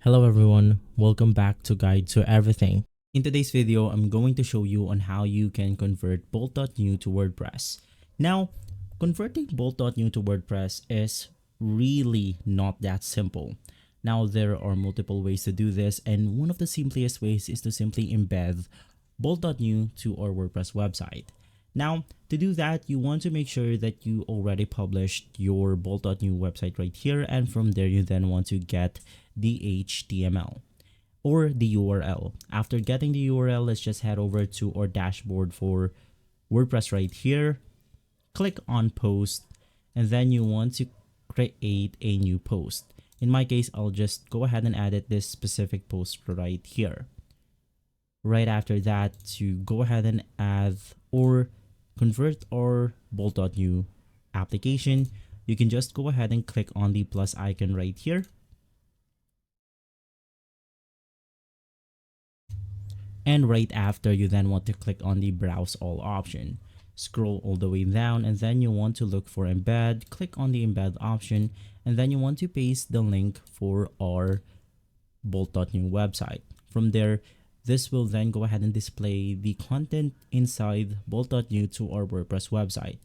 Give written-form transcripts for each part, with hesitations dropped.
Hello everyone, welcome back to Guide to Everything. In today's video, I'm going to show you on how you can convert Bolt.new to WordPress. Now, converting Bolt.new to WordPress is really not that simple. Now, there are multiple ways to do this, and one of the simplest ways is to simply embed Bolt.new to our WordPress website. Now, to do that, you want to make sure that you already published your Bolt.new website right here, and from there you then want to get the HTML or the URL. After getting the URL, let's just head over to our dashboard for WordPress right here. Click on post, and then you want to create a new post. In my case, I'll just go ahead and edit this specific post right here. Right after that, to go ahead and add or convert our Bolt.new application, you can just go ahead and click on the plus icon right here. And right after, you then want to click on the browse all option. Scroll all the way down, and then you want to look for embed. Click on the embed option, and then you want to paste the link for our Bolt.new website. From there, this will then go ahead and display the content inside Bolt.new to our WordPress website.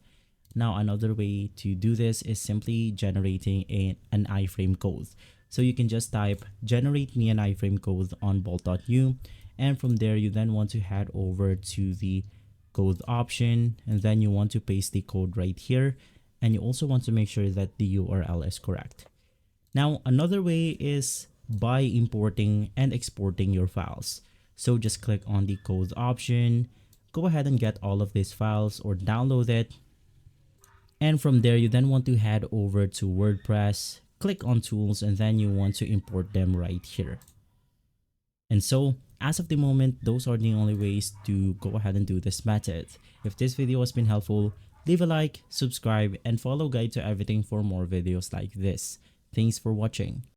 Now, another way to do this is simply generating an iframe code. So you can just type generate me an iframe code on Bolt.new, and from there you then want to head over to the code option, and then you want to paste the code right here, and you also want to make sure that the URL is correct. Now, another way is by importing and exporting your files. So just click on the code option, go ahead and get all of these files or download it. And from there, you then want to head over to WordPress, click on tools, and then you want to import them right here. And so as of the moment, those are the only ways to go ahead and do this method. If this video has been helpful, leave a like, subscribe, and follow Guide to Everything for more videos like this. Thanks for watching.